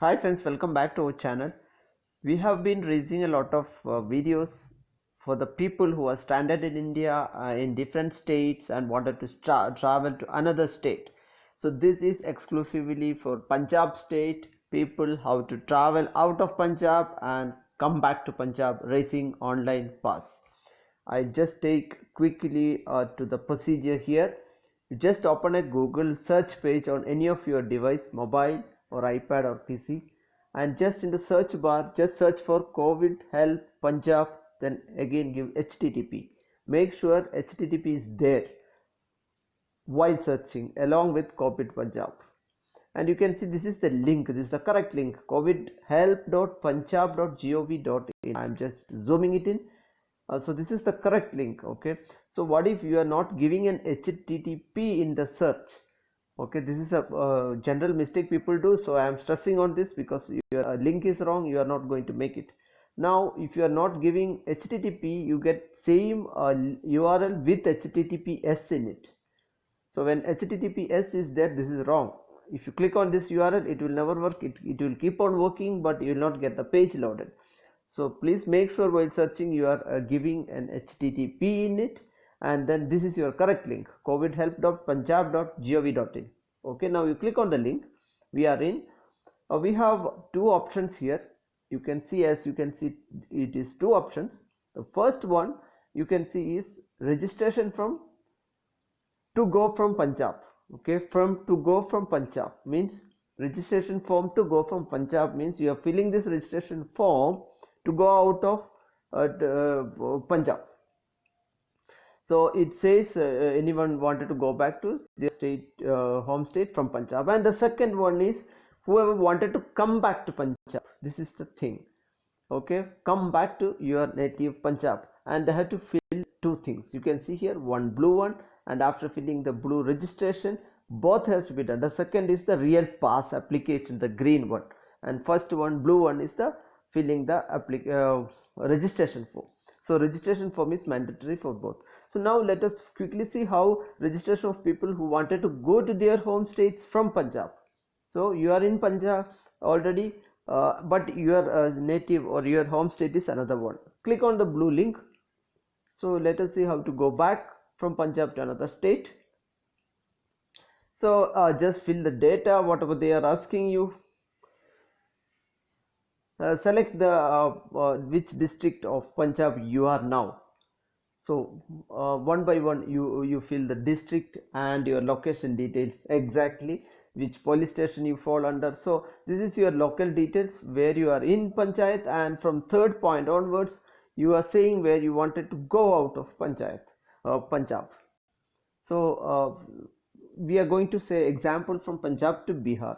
Hi friends, welcome back to our channel. We have been raising a lot of videos for the people who are stranded in India in different states and wanted to travel to another state. So this is exclusively for Punjab state people, how to travel out of Punjab and come back to Punjab raising online pass. I just take quickly to the procedure here. You just open a Google search page on any of your device, mobile or iPad or PC, and just in the search bar just search for COVID help Punjab, then again give HTTP. Make sure HTTP is there while searching along with COVID Punjab. And you can see this is the link, this is the correct link, covidhelp.punjab.gov.in. I'm just zooming it in. So this is the correct link. Okay, so what if you are not giving an HTTP in the search? Okay, this is a general mistake people do, so I am stressing on this because your link is wrong, you are not going to make it. Now if you are not giving HTTP, you get same URL with HTTPS in it. So when HTTPS is there, this is wrong. If you click on this URL, it will never work. It will keep on working, but you will not get the page loaded. So please make sure while searching you are giving an HTTP in it, and then this is your correct link, covidhelp.punjab.gov.in. Okay, now you click on the link. We are in. We have two options here. You can see, as you can see, it is two options. The first one you can see is registration from to go from Punjab. Okay, from to go from Punjab means registration form to go from Punjab means you are filling this registration form to go out of Punjab. So it says anyone wanted to go back to their state, home state from Punjab. And the second one is whoever wanted to come back to Punjab. This is the thing. Okay, come back to your native Punjab, and they have to fill two things. You can see here one blue one, and after filling the blue registration, both has to be done. The second is the real pass application, the green one, and first one blue one is the filling the registration form. So registration form is mandatory for both. So now let us quickly see how registration of people who wanted to go to their home states from Punjab. So you are in Punjab already, but your native or your home state is another one. Click on the blue link. So let us see how to go back from Punjab to another state. So just fill the data whatever they are asking you. Select the which district of Punjab you are now. So one by one you fill the district and your location details, exactly which police station you fall under. So this is your local details where you are in Panchayat, and from third point onwards you are saying where you wanted to go out of Panchayat, Punjab. So we are going to say example from Punjab to Bihar.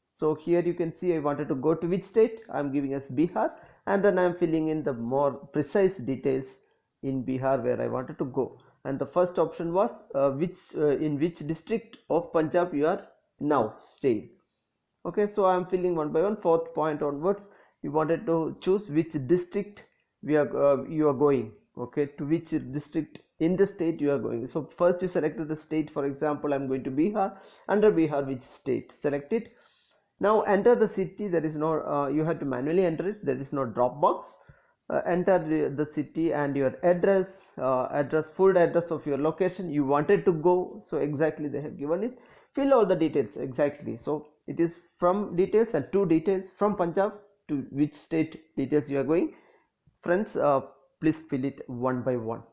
So here you can see I wanted to go to which state, I am giving as Bihar, and then I am filling in the more precise details in Bihar where I wanted to go. And the first option was in which district of Punjab you are now staying. Okay, so I am filling one by one. Fourth point onwards you wanted to choose which district you are going. Okay, to which district in the state you are going. So first you selected the state. For example, I am going to Bihar. Under Bihar, which state, select it. Now enter the city. There is no you have to manually enter it. There is no drop box. Enter the city and your address, full address of your location you wanted to go. So exactly they have given it. Fill all the details exactly. So it is from details and two details from Punjab to which state details you are going. Friends, please fill it one by one.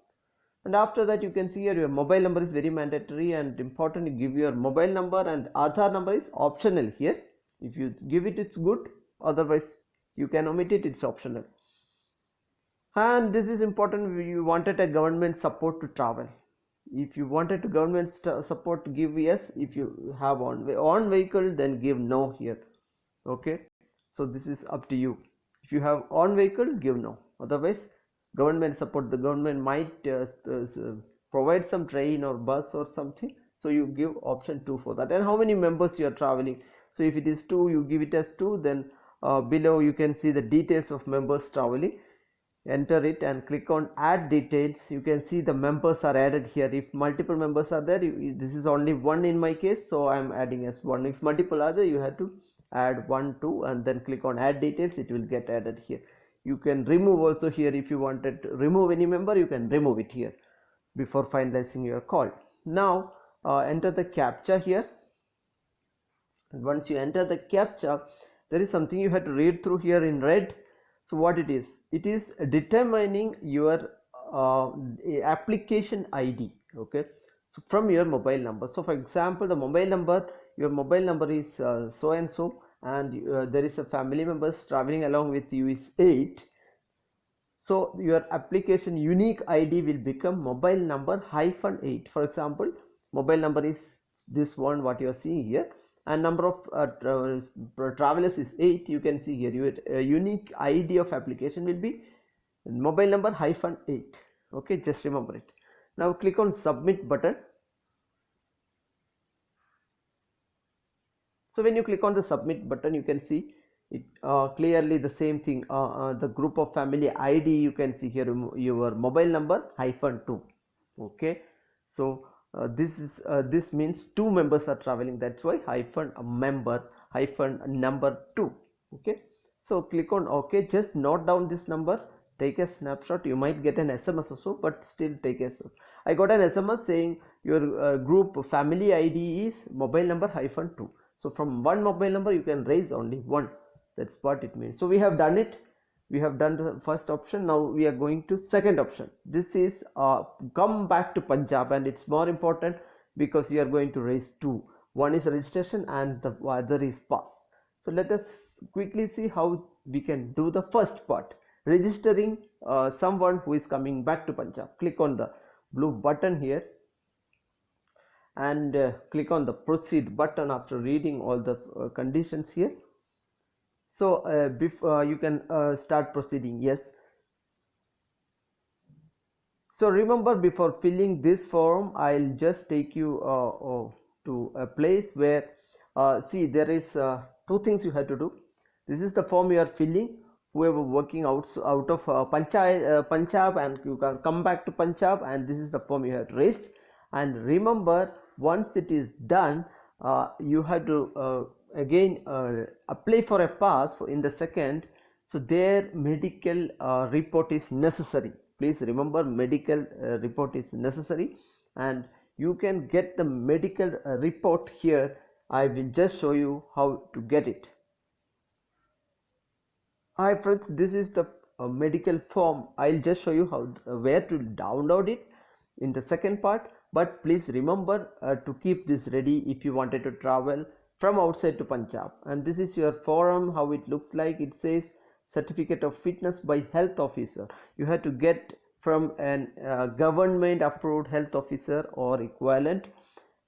And after that you can see here your mobile number is very mandatory and important. You give your mobile number, and Aadhaar number is optional here. If you give it, it's good, otherwise you can omit it, it's optional. And this is important, you wanted a government support to travel. If you wanted to government support, give yes. If you have on vehicle, then give no here. Okay, so this is up to you. If you have on vehicle, give no, otherwise government support, the government might provide some train or bus or something, so you give option 2 for that. And how many members you are traveling, so if it is 2, you give it as 2. Then below you can see the details of members traveling. Enter it and click on add details. You can see the members are added here. If multiple members are there, this is only one in my case, so I am adding as one. If multiple are there, you have to add 1 2 and then click on add details. It will get added here. You can remove also here. If you wanted to remove any member, you can remove it here before finalizing your call. Now enter the captcha here. Once you enter the captcha, there is something you have to read through here in red. So what it is determining your application ID. Okay, so from your mobile number. So for example, the mobile number, your mobile number is so and so, and there is a family members traveling along with you is 8. So your application unique ID will become mobile number -8. For example, mobile number is this one what you are seeing here, and number of travelers is 8. You can see here your unique ID of application will be mobile number -8. Okay, just remember it. Now click on submit button. So when you click on the submit button, you can see it clearly the same thing. The group of family ID, you can see here your mobile number -2. Okay, so this means 2 members are traveling. That's why member number 2. Okay, so click on OK. Just note down this number. Take a snapshot. You might get an SMS also, but still take a snapshot. I got an SMS saying your group family ID is mobile number -2. So from one mobile number you can raise only one. That's what it means. So we have done it. We have done the first option. Now we are going to second option. This is come back to Punjab, and it's more important because you are going to raise two. One is registration and the other is pass. So let us quickly see how we can do the first part, registering someone who is coming back to Punjab. Click on the blue button here and click on the proceed button after reading all the conditions here. So before you can start proceeding. Yes, so remember, before filling this form, I'll just take you to a place where see there is two things you have to do. This is the form you are filling. Whoever working out of Punjab, and you can come back to Punjab, and this is the form you have to raise. And remember, once it is done, you have to again apply for a pass in the second. So their medical report is necessary. Please remember, medical report is necessary, and you can get the medical report here. I will just show you how to get it. Hi friends, this is the medical form. I'll just show you how where to download it in the second part, but please remember to keep this ready if you wanted to travel from outside to Punjab. And this is your form, how it looks like. It says certificate of fitness by health officer. You have to get from an government approved health officer or equivalent,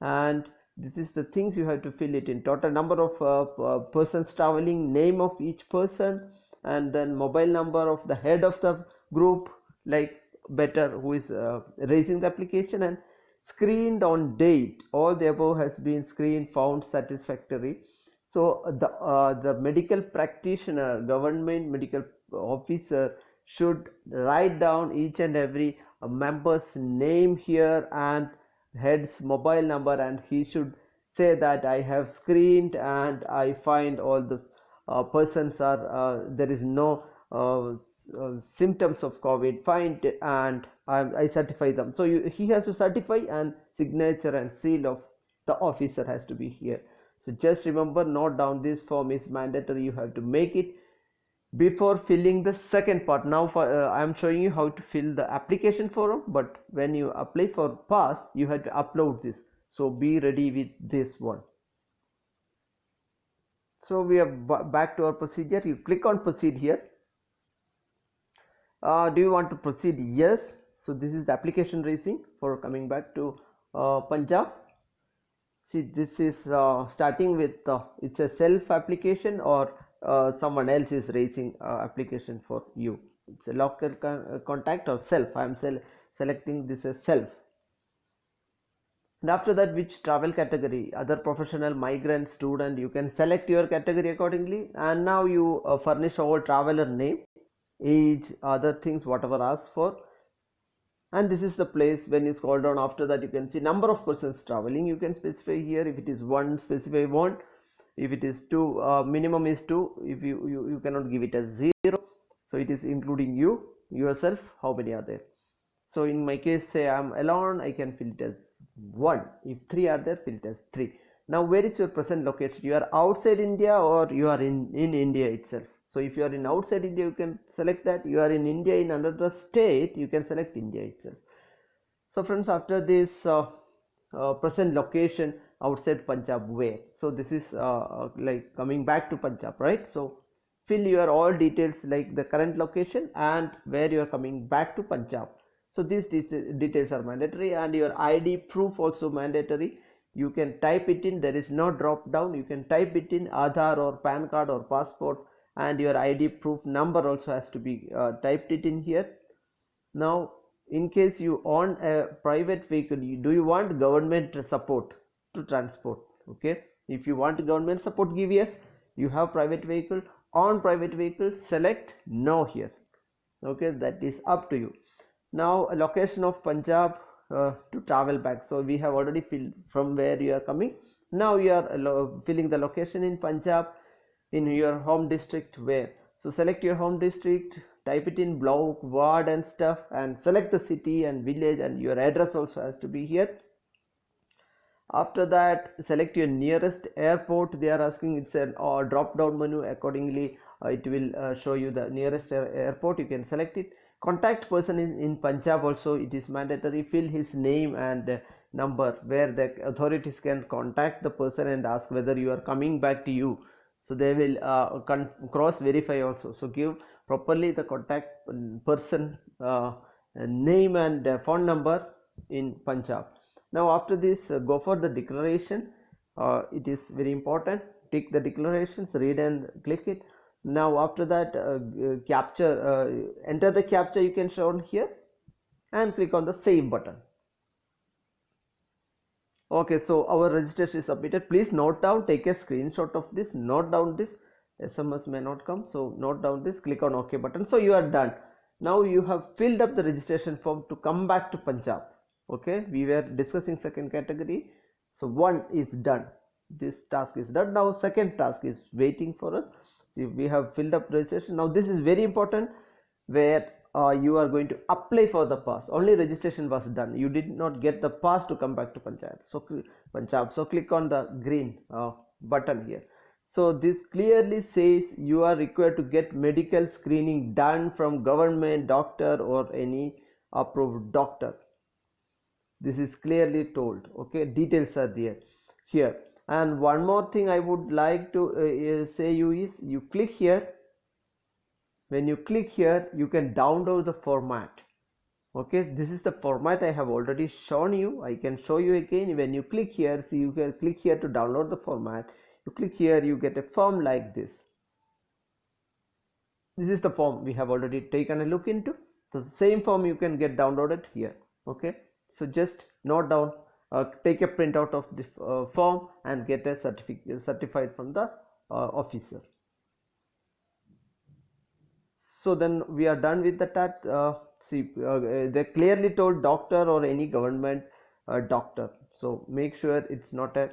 and this is the things you have to fill it in. Total number of persons traveling, name of each person, and then mobile number of the head of the group, like better who is raising the application, and screened on date. All the above has been screened, found satisfactory. So the medical practitioner, government medical officer, should write down each and every member's name here and head's mobile number, and he should say that I have screened and I find all the persons are there is no symptoms of COVID, find, and I certify them. So he has to certify, and signature and seal of the officer has to be here. So just remember, note down, this form is mandatory. You have to make it before filling the second part. Now I am showing you how to fill the application form, but when you apply for pass, you have to upload this. So be ready with this one. So we are back to our procedure. You click on proceed here. Do you want to proceed? Yes. So this is the application raising for coming back to Punjab. See, this is starting with it's a self application, or someone else is raising application for you. It's a local contact or self. I am selecting this as self. And after that, which travel category, other, professional, migrant, student, you can select your category accordingly. And now you furnish our traveler name, age, other things, whatever asked for. And this is the place. When you scroll down, after that you can see number of persons traveling. You can specify here. If it is one, specify one. If it is 2, minimum is 2. If you cannot give it as 0, so it is including yourself, how many are there. So in my case, say I am alone, I can fill it as 1. If 3 are there, fill it as 3. Now where is your present location? You are outside India or you are in India itself. So if you are in outside India, you can select that. You are in India in another state, you can select India itself. So friends, after this present location outside Punjab, where? So this is like coming back to Punjab, right? So fill your all details like the current location and where you are coming back to Punjab. So these details are mandatory, and your ID proof also mandatory. You can type it in, there is no drop down. You can type it in Aadhaar or PAN card or passport, and your ID proof number also has to be typed it in here. Now in case you own a private vehicle, do you want government support to transport? Okay, if you want government support, give yes. You have private vehicle, on private vehicle, select no here. Okay, that is up to you. Now a location of Punjab to travel back. So we have already filled from where you are coming. Now you are filling the location in Punjab, in your home district, where. So select your home district, type it in block, ward and stuff, and select the city and village, and your address also has to be here. After that, select your nearest airport. They are asking, it's a drop down menu. Accordingly it will show you the nearest airport. You can select it. Contact person in Punjab also, it is mandatory. Fill his name and number, where the authorities can contact the person and ask whether you are coming back to you. So they will cross verify also. So give properly the contact person name and phone number in Punjab. Now after this, go for the declaration. It is very important. Tick the declarations, read and click it. Now after that, capture, enter the captcha you can show on here, and click on the save button. Okay, so our registration is submitted. Please note down, take a screenshot of this, note down this. SMS may not come, so note down this, click on OK button. So you are done. Now you have filled up the registration form to come back to Punjab. Okay, we were discussing second category. So one is done. This task is done. Now second task is waiting for us. See, we have filled up registration. Now this is very important, where you are going to apply for the pass. Only registration was done. You did not get the pass to come back to Punjab. So click on the green button here. So this clearly says you are required to get medical screening done from government doctor or any approved doctor. This is clearly told. Okay, details are there here. And one more thing I would like to say you is, you click here. When you click here, you can download the format. Okay, this is the format I have already shown you. I can show you again. When you click here, see, you can click here to download the format. You click here, you get a form like this. This is the form we have already taken a look into. The same form you can get downloaded here. Okay, so just note down, take a printout of this form and get a certified from the officer. So then we are done with that. See, they clearly told doctor or any government doctor. So make sure it's not a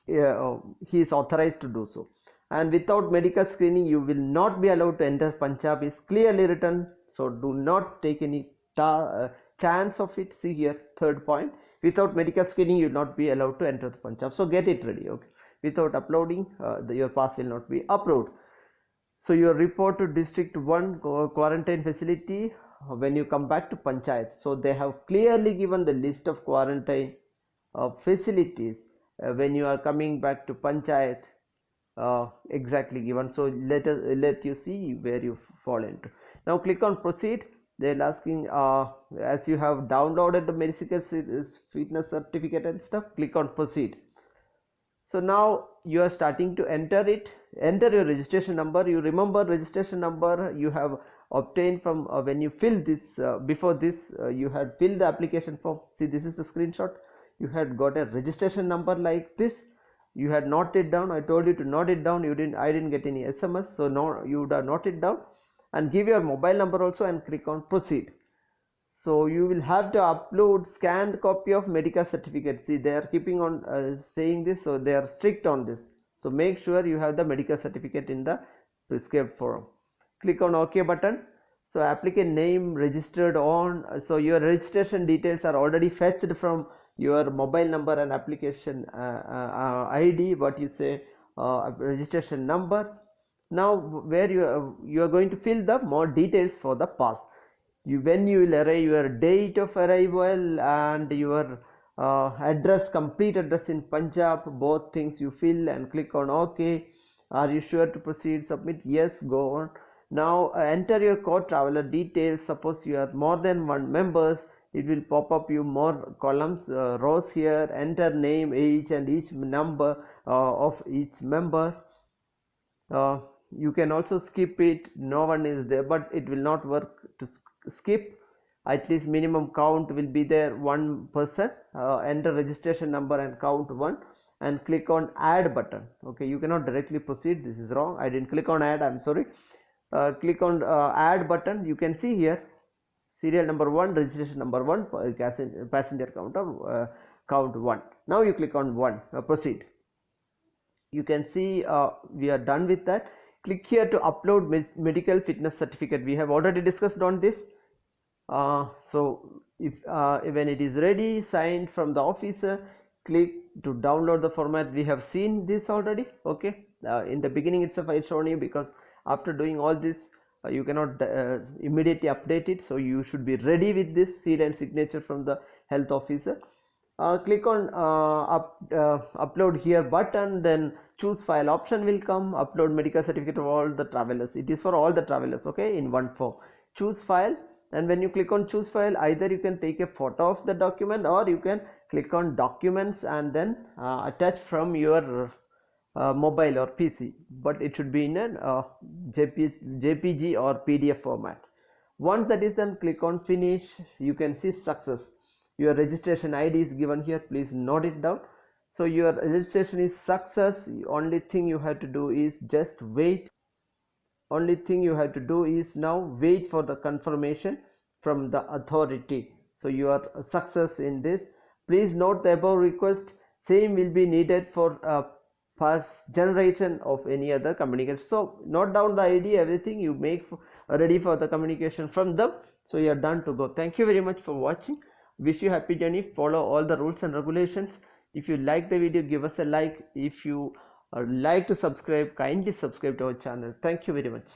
he is authorized to do so. And without medical screening, you will not be allowed to enter Punjab is clearly written. So do not take any chance of it. See here, third point. Without medical screening, you will not be allowed to enter the Punjab. So get it ready. Okay. Without uploading, your pass will not be approved. So your report to district 1 quarantine facility when you come back to panchayat. So they have clearly given the list of quarantine facilities when you are coming back to panchayat, exactly given. So let you see where you fall into. Now click on proceed. They are asking as you have downloaded the medical fitness certificate and stuff, click on proceed. So now you are starting to enter it. Enter your registration number. You remember registration number you have obtained from when you fill this before this you had filled the application form. See, this is the screenshot. You had got a registration number like this. You had noted down. I told you to note it down. You didn't. I didn't get any SMS. So now you would have noted down and give your mobile number also and click on proceed. So you will have to upload scanned copy of medical certificate. See, they are keeping on saying this, so they are strict on this. So make sure you have the medical certificate in the prescribed form. Click on OK button. So applicant name registered on, so your registration details are already fetched from your mobile number and application ID, what you say, registration number. Now where you are going to fill the more details for the pass. When you will arrive, your date of arrival and your address, complete address in Punjab, both things you fill and click on OK. Are you sure to proceed? Submit. Yes, go on. Now enter your co-traveler details. Suppose you are more than one members, it will pop up you more columns, rows here. Enter name, age and each number of each member. You can also skip it, no one is there, but it will not work to skip. At least minimum count will be there, one person. Enter registration number and count 1 and click on add button. Okay, you cannot directly proceed, this is wrong, I didn't click on add, I'm sorry. Click on add button. You can see here serial number 1, registration number 1, passenger count 1. Now you click on 1, proceed. You can see we are done with that. Click here to upload medical fitness certificate. We have already discussed on this. So if when it is ready, signed from the officer, click to download the format. We have seen this already. Okay, in the beginning itself I shown you, because after doing all this you cannot immediately update it, so you should be ready with this seal and signature from the health officer. Click on upload here button, then choose file option will come. Upload medical certificate of all the travelers. It is for all the travelers, okay, in one form. Choose file, and when you click on choose file, either you can take a photo of the document or you can click on documents and then attach from your mobile or PC, but it should be in a JPG or PDF format. Once that is done, click on finish. You can see success. Your registration ID is given here, please note it down. So your registration is success. Only thing you have to do is just wait. Only thing you have to do is now wait for the confirmation from the authority. So you are a success in this. Please note the above request, same will be needed for first generation of any other communication. So note down the ID, everything you make ready for the communication from them. So you are done to go. Thank you very much for watching. Wish you happy journey. Follow all the rules and regulations. If you like the video, give us a like. If you like to subscribe, kindly subscribe to our channel. Thank you very much.